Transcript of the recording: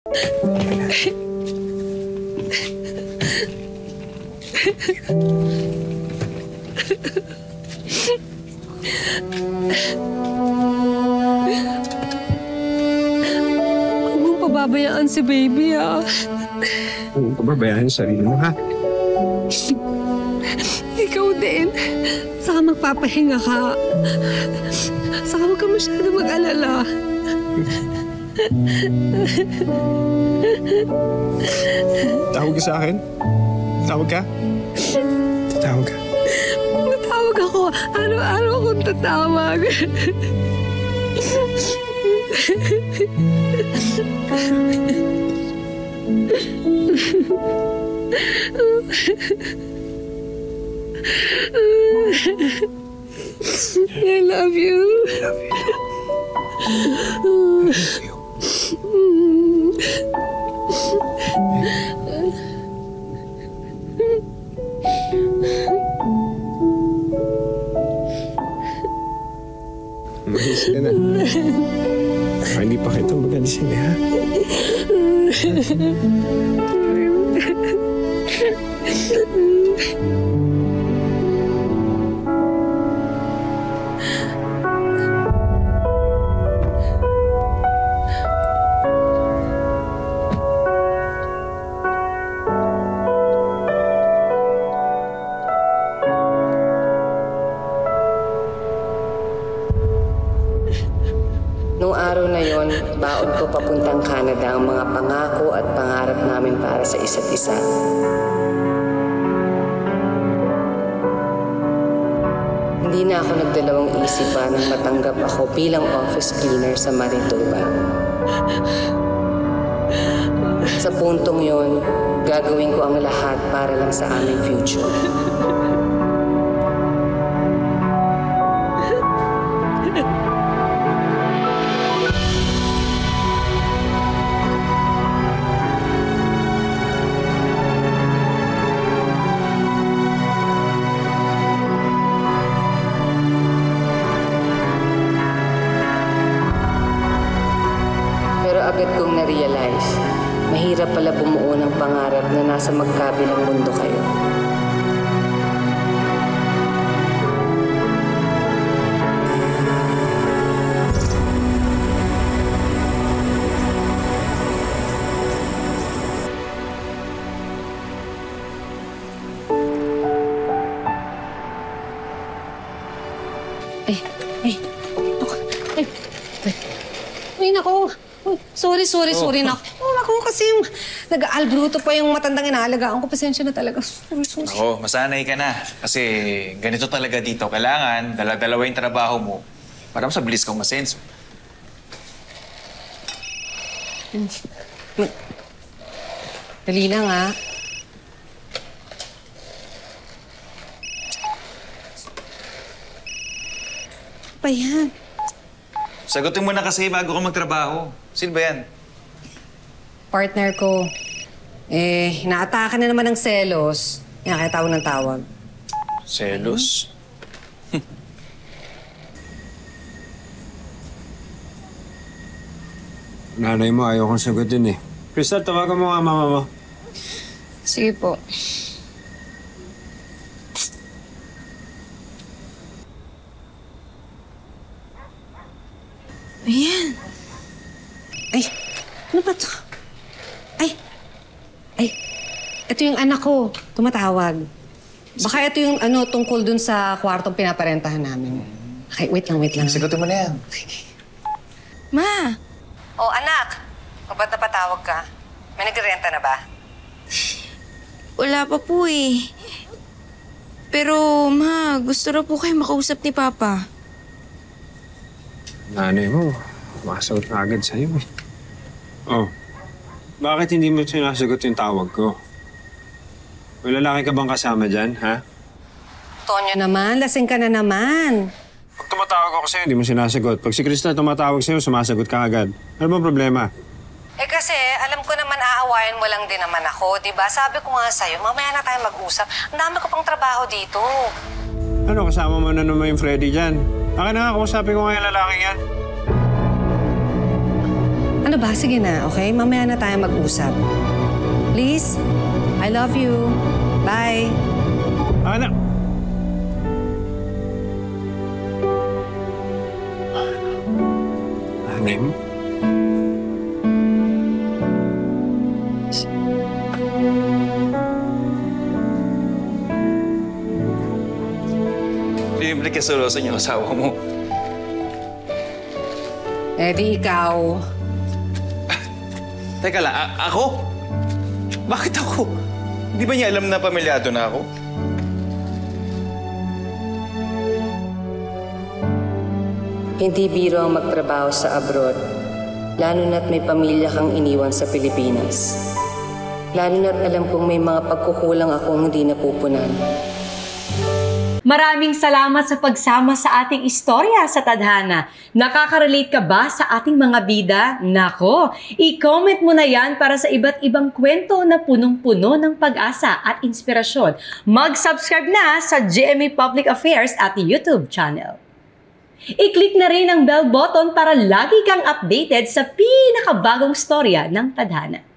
Huwag mong pababayaan si baby, ha? Huwag mong pababayaan yung sarili mo, ha? Ikaw din. Saka magpapahinga ka. Saka huwag ka masyado mag-alala. Tawag ka sa akin? Tawag ka? Tawag ka. Tatawag ako. Araw-araw akong tatawag. I love you. I love you. Umalis ka na. Hindi pa kita mag-alisin, ha? Noong araw na yon, baon ko papuntang Canada ang mga pangako at pangarap namin para sa isa't isa. Hindi na ako nagdalawang isip pa nang matanggap ako bilang office cleaner sa Manitoba. Sa puntong yon, gagawin ko ang lahat para lang sa aming future. Agad kong na-realize, mahirap pala bumuo ng pangarap na nasa magkabilang mundo kayo. Ay, naku. Sorry, naku. Naku, kasi yung nag-aalbruto pa yung matandang inaalagaan ko. Pasensya na talaga. Sorry. Ako, masanay ka na. Kasi ganito talaga dito. Kailangan, dala-dalawa yung trabaho mo para mas mabilis kang masenso. Dali na nga. Ano ba yan? Sagutin mo na kasi bago ka magtrabaho. Sino ba yan? Partner ko. Inaatake na naman ng selos. Yan, kaya tawag ng tawag. Selos? Nanay mo, ayaw kong sagutin, eh. Crystal, tawagan mo nga mama mo. Sige po. Ayan. Ay, ano ba ito? Ito yung anak ko. Tumatawag. Baka ito yung tungkol dun sa kwartong pinaparentahan namin. Okay, wait lang. Sagutin mo na yan. Ma! Oh, anak. O ba't napatawag ka? May nagrerenta na ba? Wala pa po eh. Pero, ma, gusto raw po kayo makausap ni Papa. Nanay mo, masagot na agad sa'yo, eh. Oh, bakit hindi mo sinasagot yung tawag ko? May lalaki ka bang kasama dyan, ha? Tonyo naman, lasing ka na naman. Pag tumatawag ako sa'yo, hindi mo sinasagot. Pag si Crystal tumatawag sa'yo, sumasagot ka agad. Ano bang problema? Kasi alam ko naman aawayan mo lang din naman ako, di ba? Sabi ko nga sa'yo, mamaya na tayo mag-usap. Ang dami ko pang trabaho dito. Ano, kasama mo na naman yung Freddy dyan? Akin na nga, kausapin ko nga yung lalaking yan. Ano ba? Sige na, okay? Mamaya na tayo mag-usap. Please? I love you. Bye. Ana! Anem? Libre ka selosan yung asawa mo. Eh di ikaw. Teka lang, ako? Bakit ako? Di ba niya alam na pamilyado na ako? Hindi biro ang magtrabaho sa abroad, lalo na't may pamilya kang iniwan sa Pilipinas. Lalo na't alam kong may mga pagkukulang akong hindi napupunan. Maraming salamat sa pagsama sa ating istorya sa Tadhana. Nakaka-relate ka ba sa ating mga bida? Nako, i-comment mo na yan para sa iba't ibang kwento na punong-puno ng pag-asa at inspirasyon. Mag-subscribe na sa GMA Public Affairs at YouTube channel. I-click na rin ang bell button para lagi kang updated sa pinakabagong storya ng Tadhana.